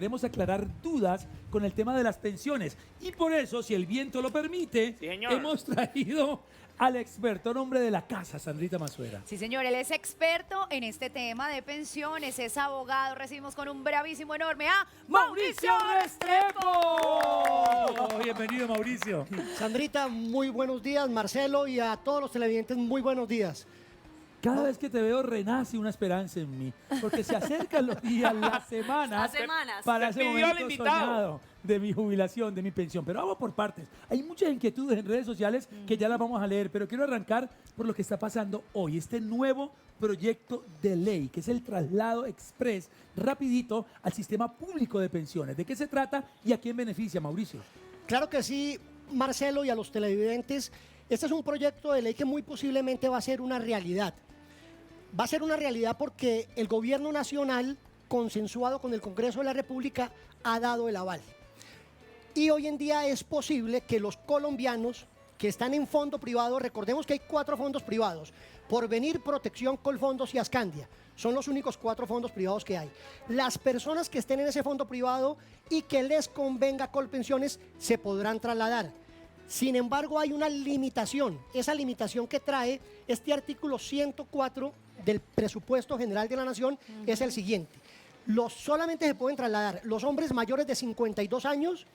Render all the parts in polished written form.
Queremos aclarar dudas con el tema de las pensiones y por eso, si el viento lo permite, Sí, señor. hemos traído al experto nombre de la casa, Sandrita Masuera. Sí, señor, él es experto en este tema de pensiones, es abogado. Recibimos con un bravísimo enorme a Mauricio Restrepo. Bienvenido, Mauricio. Sandrita, muy buenos días, Marcelo, y a todos los televidentes, muy buenos días. Cada vez que te veo renace una esperanza en mí, porque se acercan los días, las semanas, para Se ese pidió al momento invitado. soñado de mi jubilación, de mi pensión. Pero vamos por partes. Hay muchas inquietudes en redes sociales que ya las vamos a leer, pero quiero arrancar por lo que está pasando hoy. Este nuevo proyecto de ley, que es el traslado express, rapidito, al sistema público de pensiones. ¿De qué se trata y a quién beneficia, Mauricio? Claro que sí, Marcelo, y a los televidentes, este es un proyecto de ley que muy posiblemente va a ser una realidad. Va a ser una realidad porque el gobierno nacional, consensuado con el Congreso de la República, ha dado el aval. Y hoy en día es posible que los colombianos que están en fondo privado, recordemos que hay 4 fondos privados, Porvenir, Protección, Colfondos y Ascandia. Son los únicos 4 fondos privados que hay. Las personas que estén en ese fondo privado y que les convenga Colpensiones se podrán trasladar. Sin embargo, hay una limitación. Esa limitación que trae este artículo 104 del Presupuesto General de la Nación es el siguiente. Solamente se pueden trasladar los hombres mayores de 52 años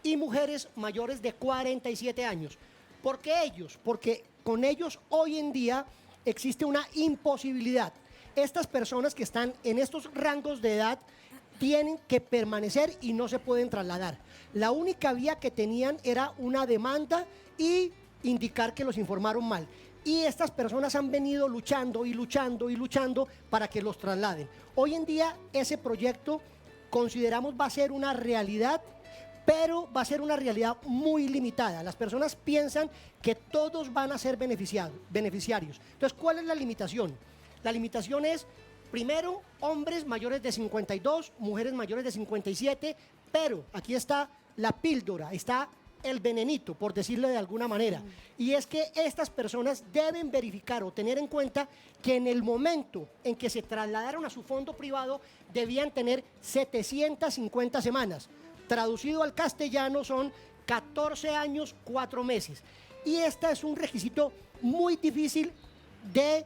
y mujeres mayores de 47 años. ¿Por qué ellos? Porque con ellos hoy en día existe una imposibilidad. Estas personas que están en estos rangos de edad tienen que permanecer y no se pueden trasladar. La única vía que tenían era una demanda y indicar que los informaron mal. Y estas personas han venido luchando y luchando y luchando para que los trasladen. Hoy en día ese proyecto consideramos va a ser una realidad, pero va a ser una realidad muy limitada. Las personas piensan que todos van a ser beneficiarios. Entonces, ¿cuál es la limitación? La limitación es, primero, hombres mayores de 52, mujeres mayores de 57, pero aquí está la píldora, está el venenito, por decirlo de alguna manera. Y es que estas personas deben verificar o tener en cuenta que en el momento en que se trasladaron a su fondo privado, debían tener 750 semanas. Traducido al castellano son 14 años, 4 meses. Y este es un requisito muy difícil de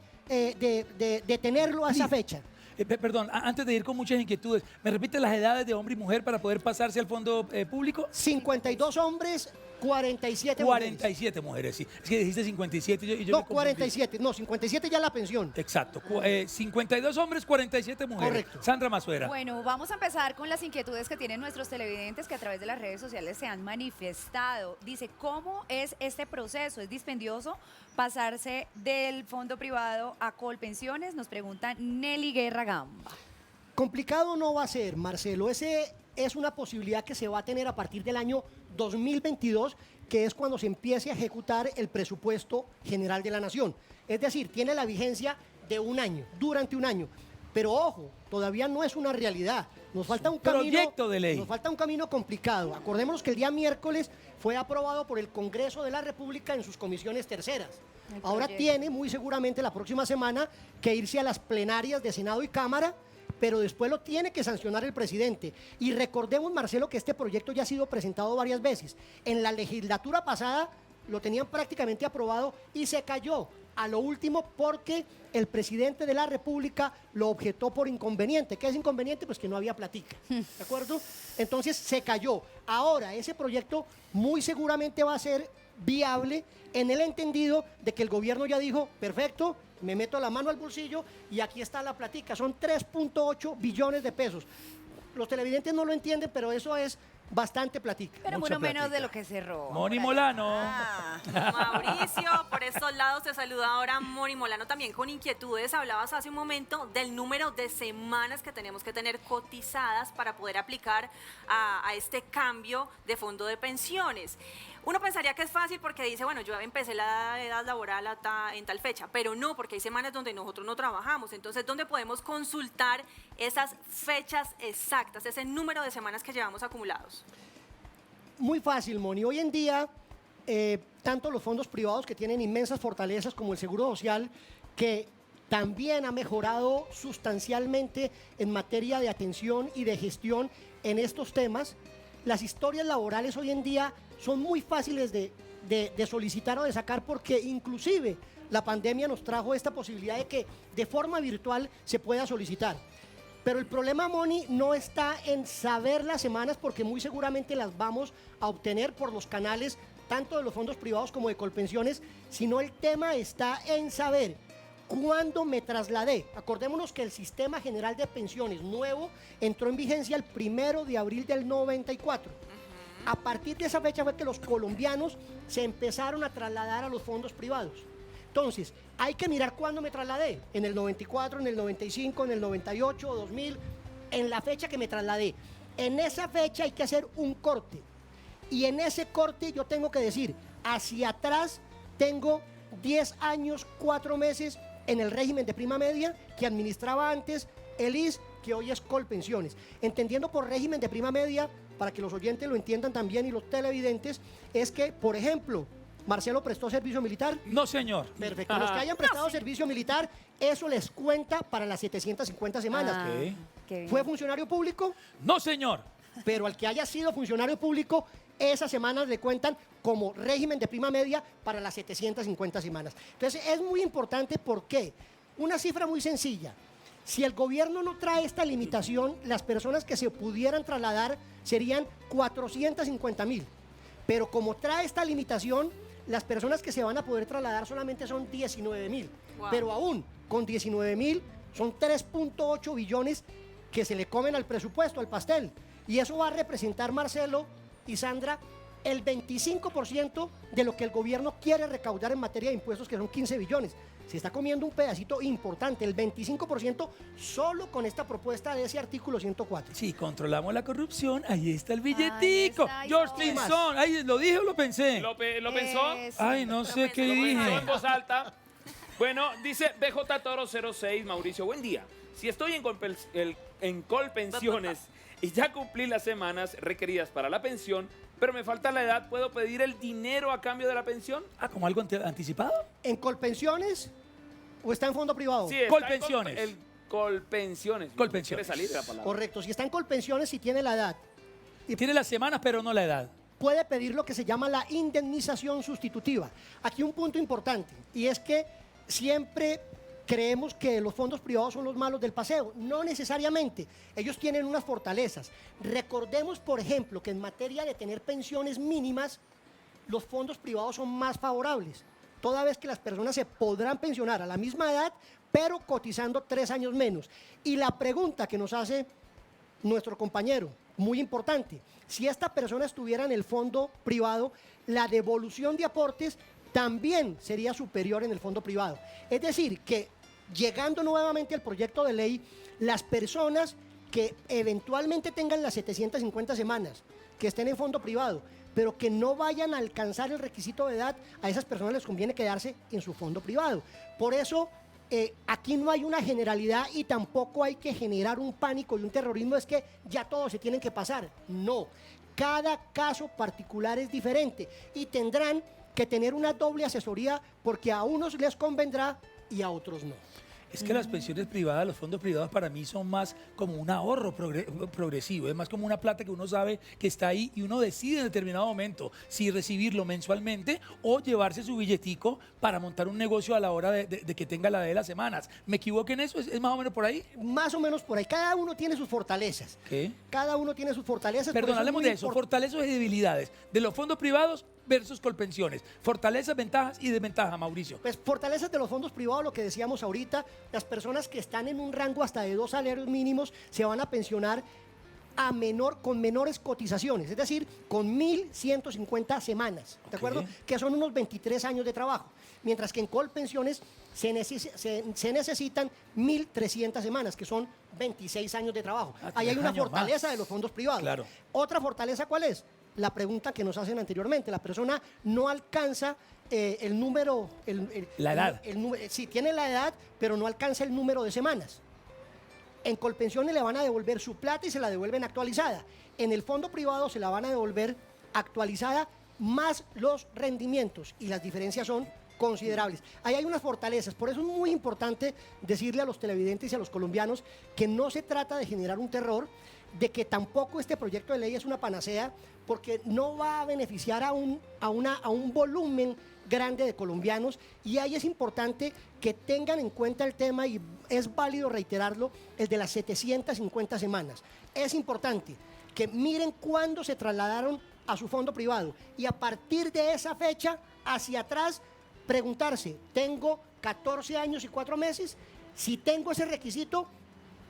tenerlo a esa fecha. Perdón, antes de ir con muchas inquietudes, ¿me repite las edades de hombre y mujer para poder pasarse al fondo público? 52 hombres, 47 mujeres. 47 mujeres, sí. Es que dijiste 57 y yo No, me confundí. 47. No, 57 ya la pensión. Exacto. 52 hombres, 47 mujeres. Correcto. Sandra Masuera. Bueno, vamos a empezar con las inquietudes que tienen nuestros televidentes que a través de las redes sociales se han manifestado. Dice, ¿cómo es este proceso? ¿Es dispendioso pasarse del fondo privado a Colpensiones? Nos pregunta Nelly Guerra Gamba. Complicado no va a ser, Marcelo. Ese es una posibilidad que se va a tener a partir del año 2022, que es cuando se empiece a ejecutar el presupuesto general de la Nación. Es decir, tiene la vigencia de un año, durante un año. Pero ojo, todavía no es una realidad. Nos falta un camino, proyecto de ley. Nos falta un camino complicado. Acordémonos que el día miércoles fue aprobado por el Congreso de la República en sus comisiones terceras. Ahora tiene muy seguramente la próxima semana que irse a las plenarias de Senado y Cámara, pero después lo tiene que sancionar el presidente. Y recordemos, Marcelo, que este proyecto ya ha sido presentado varias veces. En la legislatura pasada lo tenían prácticamente aprobado y se cayó a lo último porque el presidente de la República lo objetó por inconveniente. ¿Qué es inconveniente? Pues que no había platica, ¿de acuerdo? Entonces se cayó. Ahora ese proyecto muy seguramente va a ser viable en el entendido de que el gobierno ya dijo, perfecto, me meto la mano al bolsillo y aquí está la platica. Son 3.8 billones de pesos. Los televidentes no lo entienden, pero eso es bastante platica. Pero Mucha bueno, menos plática. de lo que se roba. Moni Por ahí. Molano. Mauricio, por estos lados te saluda ahora Moni Molano también con inquietudes. Hablabas hace un momento del número de semanas que tenemos que tener cotizadas para poder aplicar a este cambio de fondo de pensiones. Uno pensaría que es fácil porque dice, bueno, yo empecé la edad laboral en tal fecha, pero no, porque hay semanas donde nosotros no trabajamos. Entonces, ¿dónde podemos consultar esas fechas exactas, ese número de semanas que llevamos acumulados? Muy fácil, Moni. Hoy en día, tanto los fondos privados que tienen inmensas fortalezas como el Seguro Social, que también ha mejorado sustancialmente en materia de atención y de gestión, en estos temas. Las historias laborales hoy en día son muy fáciles de solicitar o de sacar, porque inclusive la pandemia nos trajo esta posibilidad de que de forma virtual se pueda solicitar. Pero el problema, Moni, no está en saber las semanas, porque muy seguramente las vamos a obtener por los canales tanto de los fondos privados como de Colpensiones, sino el tema está en saber cuándo me trasladé. Acordémonos que el Sistema General de Pensiones nuevo entró en vigencia el 1 de abril del 94. A partir de esa fecha fue que los colombianos se empezaron a trasladar a los fondos privados. Entonces, hay que mirar cuándo me trasladé, en el 94, en el 95, en el 98, 2000, en la fecha que me trasladé. En esa fecha hay que hacer un corte. Y en ese corte yo tengo que decir, hacia atrás tengo 10 años, 4 meses en el régimen de prima media que administraba antes el IS, que hoy es Colpensiones. Entendiendo por régimen de prima media, para que los oyentes lo entiendan también y los televidentes, es que, por ejemplo, ¿Marcelo prestó servicio militar? No, señor. Perfecto. Los que hayan prestado servicio militar, eso les cuenta para las 750 semanas. Ah, Ok. qué bien. ¿Fue funcionario público? No, señor. Pero al que haya sido funcionario público, esas semanas le cuentan como régimen de prima media para las 750 semanas. Entonces, es muy importante porque una cifra muy sencilla. Si el gobierno no trae esta limitación, las personas que se pudieran trasladar serían 450.000. Pero como trae esta limitación, las personas que se van a poder trasladar solamente son 19.000. Wow. Pero aún con 19.000 son 3.8 billones que se le comen al presupuesto, al pastel. Y eso va a representar, Marcelo y Sandra, el 25% de lo que el gobierno quiere recaudar en materia de impuestos, que son 15 billones. Se está comiendo un pedacito importante, el 25% solo con esta propuesta de ese artículo 104. Si controlamos la corrupción, ahí está el billetico. está, ahí George está. Clinton. Ay, ¿lo dije o lo pensé? ¿Lo pensó? Ay, no sé qué Lo pensó dije. en voz alta. Bueno, dice BJ Toro 06, Mauricio, buen día. Si estoy en Colpensiones y ya cumplí las semanas requeridas para la pensión, pero me falta la edad, ¿puedo pedir el dinero a cambio de la pensión? Ah, ¿como algo anticipado? ¿En Colpensiones o está en fondo privado? Sí, está en Colpensiones. el Colpensiones. Colpensiones. Quiere salir de la palabra. Correcto, si está en Colpensiones y tiene la edad, Tiene las semanas, pero no la edad. puede pedir lo que se llama la indemnización sustitutiva. Aquí un punto importante, y es que siempre creemos que los fondos privados son los malos del paseo. No necesariamente. Ellos tienen unas fortalezas. Recordemos, por ejemplo, que en materia de tener pensiones mínimas, los fondos privados son más favorables, toda vez que las personas se podrán pensionar a la misma edad, pero cotizando 3 años menos. Y la pregunta que nos hace nuestro compañero, muy importante, si esta persona estuviera en el fondo privado, la devolución de aportes también sería superior en el fondo privado. Es decir, que llegando nuevamente al proyecto de ley, las personas que eventualmente tengan las 750 semanas, que estén en fondo privado, pero que no vayan a alcanzar el requisito de edad, a esas personas les conviene quedarse en su fondo privado. Por eso, aquí no hay una generalidad y tampoco hay que generar un pánico y un terrorismo, es que ya todos se tienen que pasar. No, cada caso particular es diferente y tendrán que tener una doble asesoría porque a unos les convendrá y a otros no. Es que las pensiones privadas, los fondos privados para mí son más como un ahorro progresivo, es más como una plata que uno sabe que está ahí y uno decide en determinado momento si recibirlo mensualmente o llevarse su billetico para montar un negocio a la hora de que tenga la de las semanas. ¿Me equivoco en eso? ¿Es más o menos por ahí? Más o menos por ahí. Cada uno tiene sus fortalezas. ¿Qué? Cada uno tiene sus fortalezas. por Perdón, es hablemos muy de eso, import- fortalezas y debilidades de los fondos privados versus Colpensiones. Fortalezas, ventajas y desventajas, Mauricio. Pues fortalezas de los fondos privados, lo que decíamos ahorita, las personas que están en un rango hasta de 2 salarios mínimos se van a pensionar con menores cotizaciones, es decir, con 1.150 semanas, ¿de acuerdo? Que son unos 23 años de trabajo, mientras que en Colpensiones se necesitan 1.300 semanas, que son 26 años de trabajo. Ahí hay 3 una años fortaleza más. de los fondos privados. Claro. Otra fortaleza, ¿cuál es? La pregunta que nos hacen anteriormente, la persona no alcanza el número... La edad. Sí, tiene la edad, pero no alcanza el número de semanas. En Colpensiones le van a devolver su plata y se la devuelven actualizada. En el fondo privado se la van a devolver actualizada más los rendimientos y las diferencias son considerables. Ahí hay unas fortalezas, por eso es muy importante decirle a los televidentes y a los colombianos que no se trata de generar un terror, de que tampoco este proyecto de ley es una panacea, porque no va a beneficiar a un volumen grande de colombianos, y ahí es importante que tengan en cuenta el tema, y es válido reiterarlo, el de las 750 semanas. Es importante que miren cuándo se trasladaron a su fondo privado, y a partir de esa fecha hacia atrás preguntarse, tengo 14 años y 4 meses, si tengo ese requisito,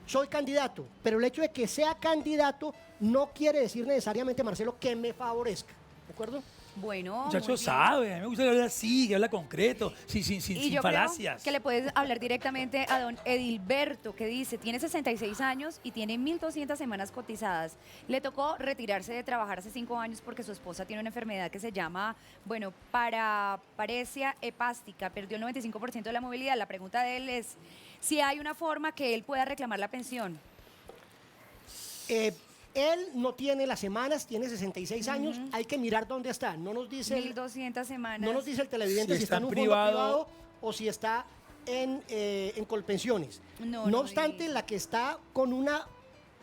soy candidato, pero el hecho de que sea candidato no quiere decir necesariamente, Marcelo, que me favorezca, ¿de acuerdo? Bueno, Muchacho muy bien. sabe, a mí me gusta que hable así, que habla concreto, sin Y sin yo creo falacias. que le puedes hablar directamente a don Edilberto, que dice, tiene 66 años y tiene 1.200 semanas cotizadas. Le tocó retirarse de trabajar hace 5 años porque su esposa tiene una enfermedad que se llama, bueno, paresia hepástica. Perdió el 95% de la movilidad. La pregunta de él es si hay una forma que él pueda reclamar la pensión. Él no tiene las semanas, tiene 66 años, hay que mirar dónde está. No nos dice 1.200 semanas. no nos dice el televidente Si si está en está un privado. fondo privado o si está en Colpensiones. No obstante, dice. la que está con una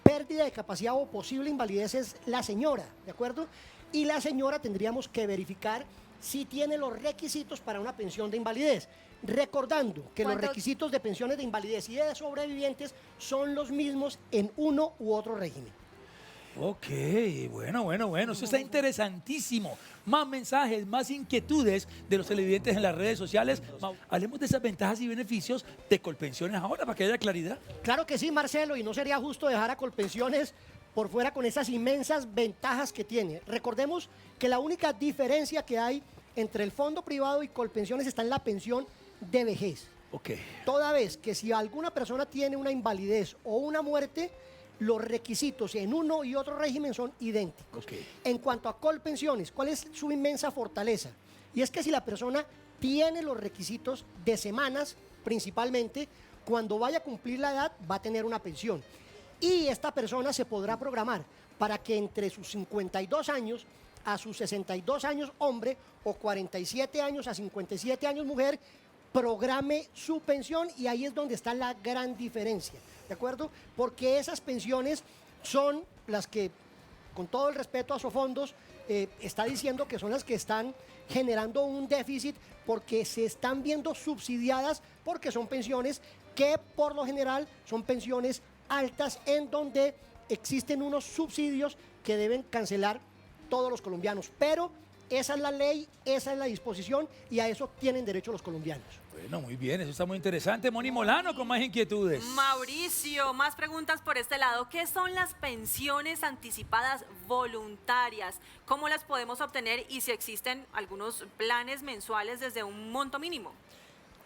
pérdida de capacidad o posible invalidez es la señora, ¿de acuerdo? Y la señora tendríamos que verificar si tiene los requisitos para una pensión de invalidez. Recordando que los ¿Cuánto? requisitos de pensiones de invalidez y de sobrevivientes son los mismos en uno u otro régimen. Ok, bueno, eso está interesantísimo. Más mensajes, más inquietudes de los televidentes en las redes sociales. Hablemos de esas ventajas y beneficios de Colpensiones ahora para que haya claridad. Claro que sí, Marcelo, y no sería justo dejar a Colpensiones por fuera con esas inmensas ventajas que tiene. Recordemos que la única diferencia que hay entre el fondo privado y Colpensiones está en la pensión de vejez. Ok. Toda vez que si alguna persona tiene una invalidez o una muerte, los requisitos en uno y otro régimen son idénticos. Ok. En cuanto a Colpensiones, ¿cuál es su inmensa fortaleza? Y es que si la persona tiene los requisitos de semanas, principalmente, cuando vaya a cumplir la edad va a tener una pensión. Y esta persona se podrá programar para que entre sus 52 años a sus 62 años hombre o 47 años a 57 años mujer, programe su pensión, y ahí es donde está la gran diferencia, ¿de acuerdo? Porque esas pensiones son las que, con todo el respeto a Sofondos, está diciendo que son las que están generando un déficit porque se están viendo subsidiadas, porque son pensiones que por lo general son pensiones altas en donde existen unos subsidios que deben cancelar todos los colombianos. Pero esa es la ley, esa es la disposición y a eso tienen derecho los colombianos. Bueno, muy bien, eso está muy interesante. Moni Molano con más inquietudes. Mauricio, más preguntas por este lado. ¿Qué son las pensiones anticipadas voluntarias? ¿Cómo las podemos obtener y si existen algunos planes mensuales desde un monto mínimo?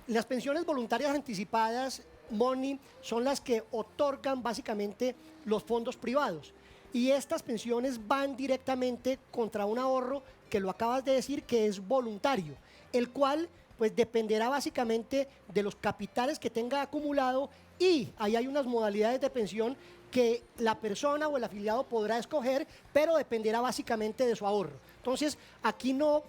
Las pensiones voluntarias anticipadas, Moni, son las que otorgan básicamente los fondos privados. Y estas pensiones van directamente contra un ahorro que lo acabas de decir que es voluntario, el cual pues dependerá básicamente de los capitales que tenga acumulado, y ahí hay unas modalidades de pensión que la persona o el afiliado podrá escoger, pero dependerá básicamente de su ahorro. Entonces, aquí no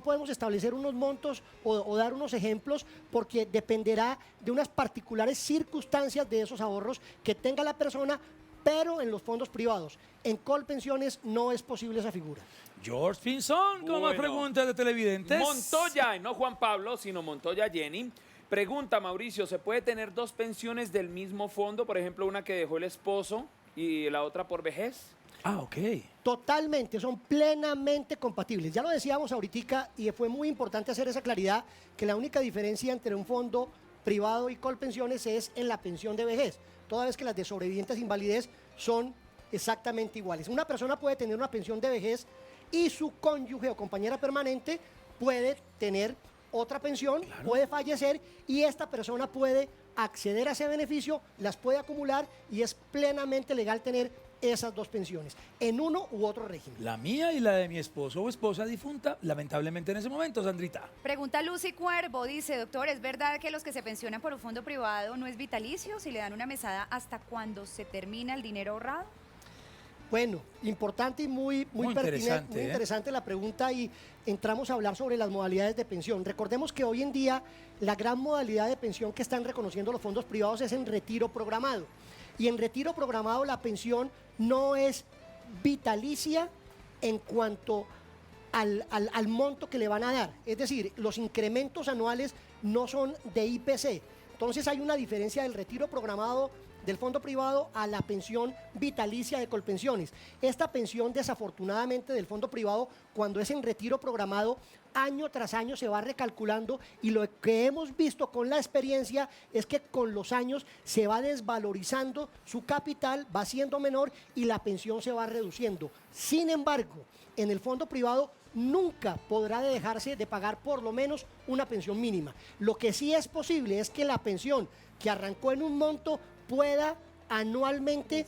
podemos establecer unos montos o dar unos ejemplos, porque dependerá de unas particulares circunstancias de esos ahorros que tenga la persona, pero en los fondos privados. En Colpensiones no es posible esa figura. George Pinzón con más Bueno. preguntas de televidentes. Montoya, y no Juan Pablo, sino Montoya Jenny. Pregunta, Mauricio, ¿se puede tener dos pensiones del mismo fondo? Por ejemplo, una que dejó el esposo y la otra por vejez. Ah, ok. Totalmente, son plenamente compatibles. Ya lo decíamos ahorita y fue muy importante hacer esa claridad, que la única diferencia entre un fondo privado y Colpensiones es en la pensión de vejez, toda vez que las de sobrevivientes e invalidez son exactamente iguales. Una persona puede tener una pensión de vejez y su cónyuge o compañera permanente puede tener otra pensión, puede fallecer, y esta persona puede acceder a ese beneficio, las puede acumular, y es plenamente legal tener esas dos pensiones en uno u otro régimen. La mía y la de mi esposo o esposa difunta, lamentablemente en ese momento, Sandrita. Pregunta Lucy Cuervo, dice, doctor, ¿es verdad que los que se pensionan por un fondo privado no es vitalicio si le dan una mesada hasta cuando se termina el dinero ahorrado? Bueno, importante y muy pertinente, interesante, muy interesante la pregunta, y entramos a hablar sobre las modalidades de pensión. Recordemos que hoy en día la gran modalidad de pensión que están reconociendo los fondos privados es en retiro programado. Y en retiro programado la pensión no es vitalicia en cuanto al monto que le van a dar. Es decir, los incrementos anuales no son de IPC. Entonces hay una diferencia del retiro programado del fondo privado a la pensión vitalicia de Colpensiones. Esta pensión, desafortunadamente, del fondo privado, cuando es en retiro programado, año tras año se va recalculando, y lo que hemos visto con la experiencia es que con los años se va desvalorizando su capital, va siendo menor y la pensión se va reduciendo. Sin embargo, en el fondo privado nunca podrá dejarse de pagar por lo menos una pensión mínima. Lo que sí es posible es que la pensión que arrancó en un monto pueda anualmente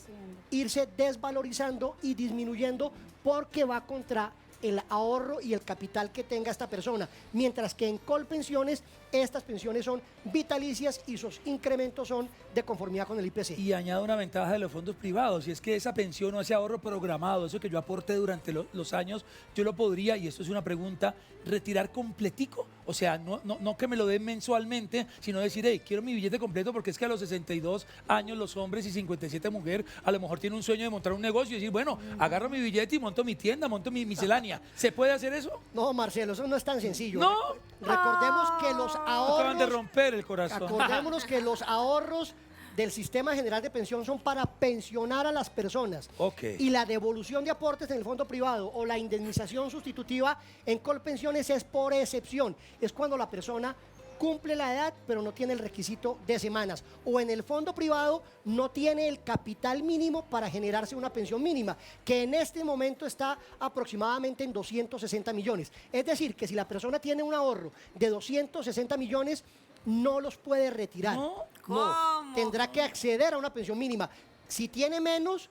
irse desvalorizando y disminuyendo, porque va contra el ahorro y el capital que tenga esta persona, mientras que en Colpensiones estas pensiones son vitalicias y sus incrementos son de conformidad con el IPC. Y añado una ventaja de los fondos privados, y es que esa pensión o ese ahorro programado, eso que yo aporté durante los años, yo lo podría, y esto es una pregunta, retirar completico. O sea, no que me lo den mensualmente, sino decir, hey, quiero mi billete completo, porque es que a los 62 años los hombres y 57 mujeres a lo mejor tienen un sueño de montar un negocio y decir, bueno, agarro mi billete y monto mi tienda, monto mi miscelánea. ¿Se puede hacer eso? No, Marcelo, eso no es tan sencillo. No. Recordemos que los ahorros... Acaban de romper el corazón. Acordémonos que los ahorros del Sistema General de Pensión son para pensionar a las personas. Ok. Y la devolución de aportes en el fondo privado o la indemnización sustitutiva en Colpensiones es por excepción. Es cuando la persona cumple la edad, pero no tiene el requisito de semanas. O en el fondo privado no tiene el capital mínimo para generarse una pensión mínima, que en este momento está aproximadamente en 260 millones. Es decir, que si la persona tiene un ahorro de 260 millones, no los puede retirar. ¿No? ¿Cómo? Tendrá que acceder a una pensión mínima. Si tiene menos,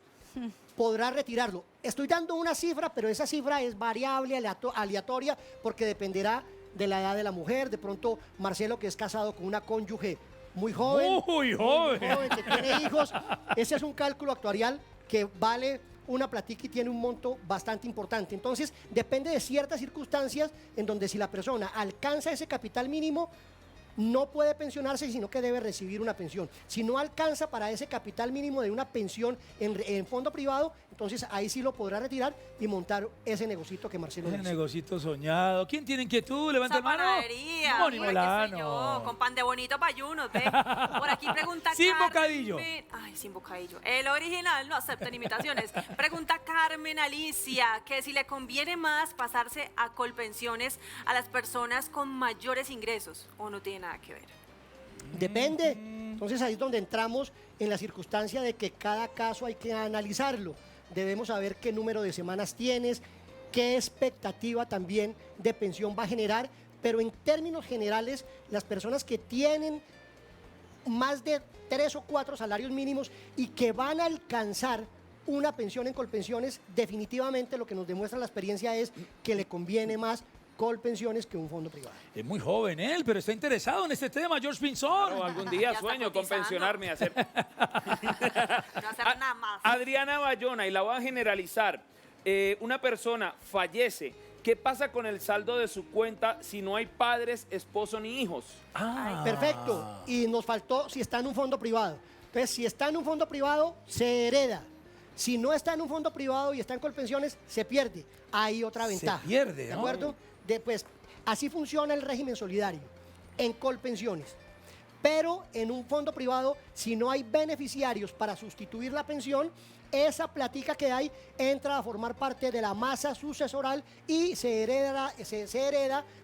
podrá retirarlo. Estoy dando una cifra, pero esa cifra es variable, aleatoria, porque dependerá de la edad de la mujer. De pronto, Marcelo, que es casado con una cónyuge muy joven, Muy joven. que tiene hijos, ese es un cálculo actuarial que vale una platica y tiene un monto bastante importante. Entonces, depende de ciertas circunstancias en donde si la persona alcanza ese capital mínimo, no puede pensionarse, sino que debe recibir una pensión. Si no alcanza para ese capital mínimo de una pensión en fondo privado, entonces ahí sí lo podrá retirar y montar ese negocito que Marcelo Ese dice. negocito soñado. ¿Quién tiene inquietud? Levanta Esa mano. panadería, Moni mira que soy yo, Molano. con pan de bonito payunos, ve. Por aquí pregunta Sin Carmen. bocadillo. Ay, sin bocadillo. El original no aceptan imitaciones. Pregunta Carmen Alicia, que si le conviene más pasarse a Colpensiones a las personas con mayores ingresos, o no tiene nada que ver. Depende. Entonces ahí es donde entramos en la circunstancia de que cada caso hay que analizarlo. Debemos saber qué número de semanas tienes, qué expectativa también de pensión va a generar, pero en términos generales, las personas que tienen más de 3 o 4 salarios mínimos y que van a alcanzar una pensión en Colpensiones, definitivamente lo que nos demuestra la experiencia es que le conviene más Colpensiones que un fondo privado. Es muy joven él, pero está interesado en este tema, George Pinzón. Claro, algún día Ya está sueño con cotizando. pensionarme y hacer... No hacer nada más. Adriana Bayona, y la voy a generalizar. Una persona fallece. ¿Qué pasa con el saldo de su cuenta si no hay padres, esposo ni hijos? Ah. Perfecto. Y nos faltó si está en un fondo privado. Entonces, si está en un fondo privado, se hereda. Si no está en un fondo privado y está en Colpensiones, se pierde. Hay otra Se ventaja. pierde, ¿De ¿no? acuerdo? Pues así funciona el régimen solidario en Colpensiones. Pero en un fondo privado, si no hay beneficiarios para sustituir la pensión, esa platica que hay entra a formar parte de la masa sucesoral y se hereda,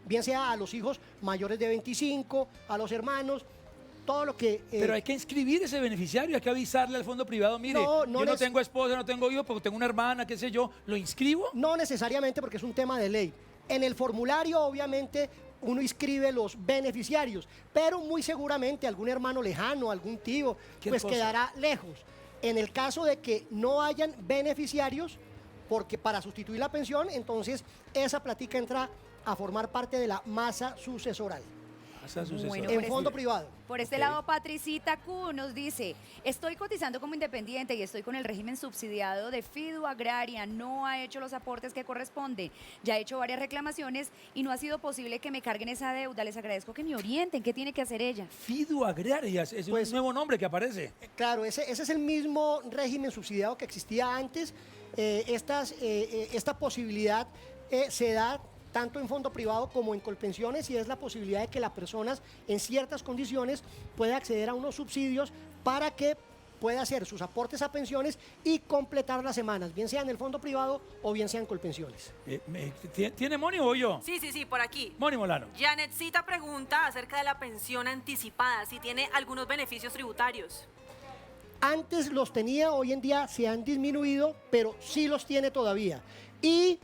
bien sea a los hijos mayores de 25, a los hermanos, todo lo que... Pero hay que inscribir ese beneficiario, hay que avisarle al fondo privado, mire, No, yo no tengo esposa, no tengo hijos, porque tengo una hermana, qué sé yo, ¿lo inscribo? No necesariamente, porque es un tema de ley. En el formulario, obviamente, uno inscribe los beneficiarios, pero muy seguramente algún hermano lejano, algún tío, ¿Qué pues cosa? quedará lejos. En el caso de que no hayan beneficiarios, porque para sustituir la pensión, entonces esa platica entra a formar parte de la masa sucesoral. Casa sucesora. Bueno, en por fondo este- privado. Por este Ok. lado, Patricita Q nos dice, estoy cotizando como independiente y estoy con el régimen subsidiado de Fidu Agraria, no ha hecho los aportes que corresponden, ya he hecho varias reclamaciones y no ha sido posible que me carguen esa deuda, les agradezco que me orienten, ¿qué tiene que hacer ella? Fidu Agrarias, es Pues- un nuevo nombre que aparece. Claro, ese es el mismo régimen subsidiado que existía antes. Esta posibilidad se da tanto en fondo privado como en Colpensiones y es la posibilidad de que las personas en ciertas condiciones pueda acceder a unos subsidios para que pueda hacer sus aportes a pensiones y completar las semanas, bien sea en el fondo privado o bien sea en Colpensiones. ¿Tiene Moni o yo? Sí, por aquí. Moni Molano. Janetcita pregunta acerca de la pensión anticipada, si tiene algunos beneficios tributarios. Antes los tenía, hoy en día se han disminuido, pero sí los tiene todavía. Y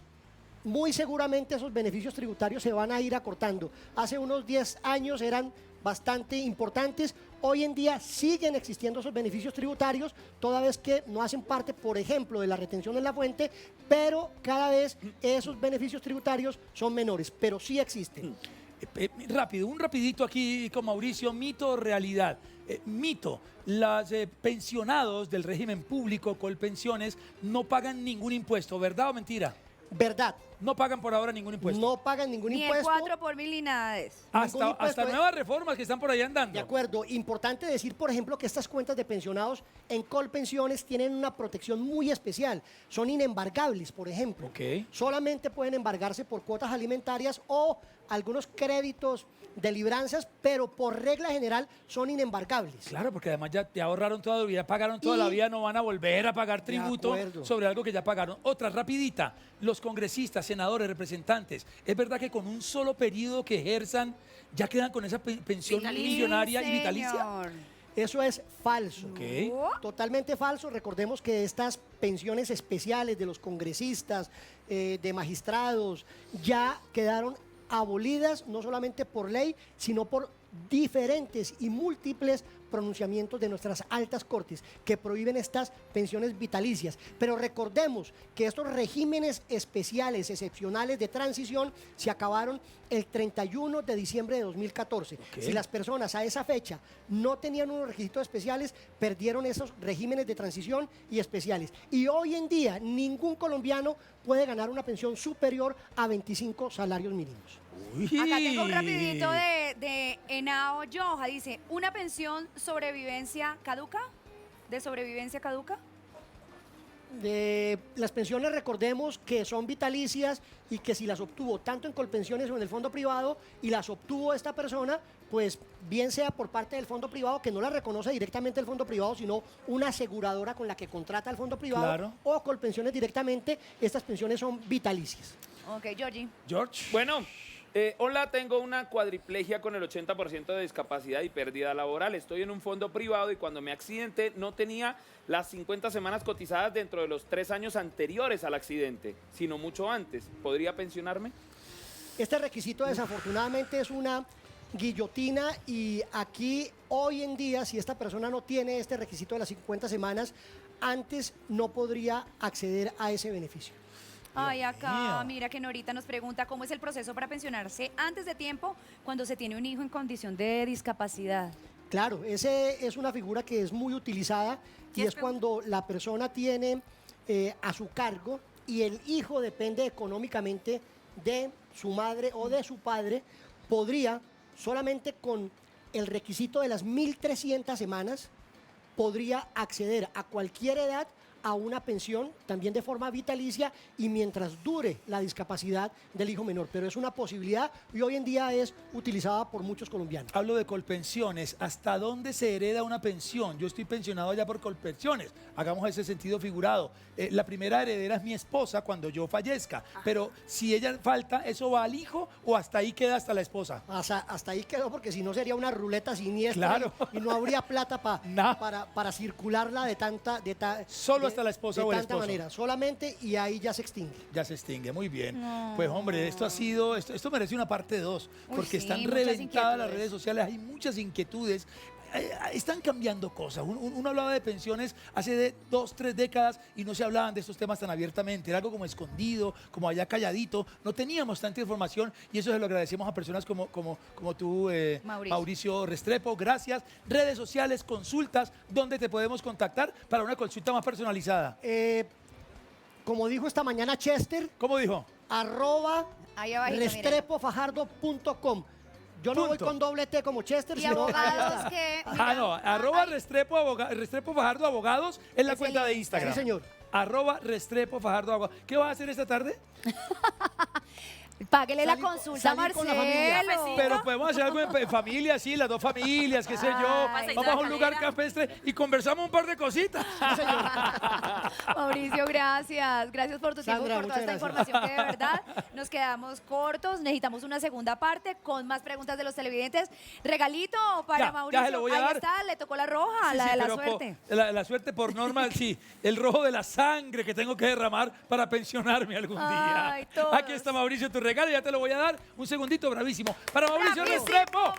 muy seguramente esos beneficios tributarios se van a ir acortando. Hace unos 10 años eran bastante importantes. Hoy en día siguen existiendo esos beneficios tributarios, toda vez que no hacen parte, por ejemplo, de la retención en la fuente, pero cada vez esos beneficios tributarios son menores, pero sí existen. Rápido, un rapidito aquí con Mauricio, mito o realidad. Mito, los pensionados del régimen público Colpensiones no pagan ningún impuesto, ¿verdad o mentira? Verdad, No pagan por ahora ningún impuesto. no pagan ningún Ni el impuesto. 4 por mil ni nada de eso. hasta ningún impuesto, hasta nuevas reformas que están por ahí andando. De acuerdo, importante decir, por ejemplo, que estas cuentas de pensionados en Colpensiones tienen una protección muy especial. Son inembargables, por ejemplo. Ok. Solamente pueden embargarse por cuotas alimentarias o algunos créditos de libranzas, pero por regla general son inembargables. Claro, porque además ya ahorraron toda la vida, pagaron toda Y- la vida, no van a volver a pagar tributo acuerdo. sobre algo que ya pagaron. Otra, rapidita, los congresistas, senadores, representantes, ¿es verdad que con un solo periodo que ejerzan ya quedan con esa pensión Vitalicia. millonaria Sí, y vitalicia? señor. Eso es falso. Ok. Totalmente falso. Recordemos que estas pensiones especiales de los congresistas, de magistrados, ya quedaron abolidas no solamente por ley, sino por diferentes y múltiples pronunciamientos de nuestras altas cortes que prohíben estas pensiones vitalicias. Pero recordemos que estos regímenes especiales, excepcionales de transición se acabaron el 31 de diciembre de 2014. Ok. Si las personas a esa fecha no tenían unos requisitos especiales, perdieron esos regímenes de transición y especiales. Y hoy en día ningún colombiano puede ganar una pensión superior a 25 salarios mínimos. Uy. Acá tengo un rapidito de Henao Yoja. Dice, ¿una pensión sobrevivencia caduca? ¿De sobrevivencia caduca? Las pensiones, recordemos que son vitalicias y que si las obtuvo tanto en Colpensiones o en el fondo privado y las obtuvo esta persona, pues bien sea por parte del fondo privado, que no la reconoce directamente el fondo privado, sino una aseguradora con la que contrata el fondo privado, Claro. o Colpensiones directamente, estas pensiones son vitalicias. Ok, Georgie. George. Bueno, hola, tengo una cuadriplegia con el 80% de discapacidad y pérdida laboral. Estoy en un fondo privado y cuando me accidenté no tenía las 50 semanas cotizadas dentro de los 3 años anteriores al accidente, sino mucho antes. ¿Podría pensionarme? Este requisito desafortunadamente es una guillotina y aquí hoy en día si esta persona no tiene este requisito de las 50 semanas, antes no podría acceder a ese beneficio. Ay, acá, mío. mira que Norita nos pregunta cómo es el proceso para pensionarse antes de tiempo cuando se tiene un hijo en condición de discapacidad. Claro, ese es una figura que es muy utilizada y Y es es cuando la persona tiene a su cargo y el hijo depende económicamente de su madre o de su padre, podría solamente con el requisito de las 1.300 semanas, podría acceder a cualquier edad a una pensión también de forma vitalicia y mientras dure la discapacidad del hijo menor. Pero es una posibilidad y hoy en día es utilizada por muchos colombianos. Hablo de Colpensiones. ¿Hasta dónde se hereda una pensión? Yo estoy pensionado ya por Colpensiones. Hagamos ese sentido figurado. La primera heredera es mi esposa cuando yo fallezca. Pero si ella falta, ¿eso va al hijo o hasta ahí queda hasta la esposa? Hasta ahí quedó porque si no sería una ruleta siniestra Claro. y no habría plata No. para circularla de tanta... Solo hasta la esposa de o el tanta esposo. manera, solamente y ahí ya se extingue. Ya se extingue, muy bien. Pues hombre, esto merece una parte 2, Uy, porque sí, están muchas reventadas las inquietudes. redes sociales, hay muchas inquietudes. están cambiando cosas. Uno hablaba de pensiones hace de 2, 3 décadas y no se hablaban de estos temas tan abiertamente. Era algo como escondido, como allá calladito. No teníamos tanta información y eso se lo agradecemos a personas como tú, Mauricio Restrepo. Gracias. Redes sociales, consultas, ¿dónde te podemos contactar para una consulta más personalizada? Como dijo esta mañana Chester, ¿Cómo dijo? Ahí abajito, @restrepofajardo.com. Yo no voy Punto. con doble T como Chester, Y sino abogados que... No, Restrepo Fajardo Abogados es la Es cuenta el- de Instagram. Sí, señor. Restrepo Fajardo Abogados. ¿Qué vas a hacer esta tarde? Páguele la Salir- consulta, salir con la familia. Marcelo. Pero podemos hacer algo en familia, sí, las 2 familias, qué sé yo. Ay. Vamos a un lugar campestre y conversamos un par de cositas. Mauricio, gracias. Gracias por tu tiempo, Sandra, por toda esta muchas información que de verdad nos quedamos cortos. Necesitamos una segunda parte con más preguntas de los televidentes. Regalito para Ya Mauricio. se lo voy a Ahí dar. está, le tocó la roja, Sí, la sí, de la pero suerte. La suerte por norma, sí. El rojo de la sangre que tengo que derramar para pensionarme algún día. Ay, todos. Aquí está Mauricio, tu regalo, ya te lo voy a dar. Un segundito, bravísimo. Para Mauricio ¡Bravísimo! Restrepo.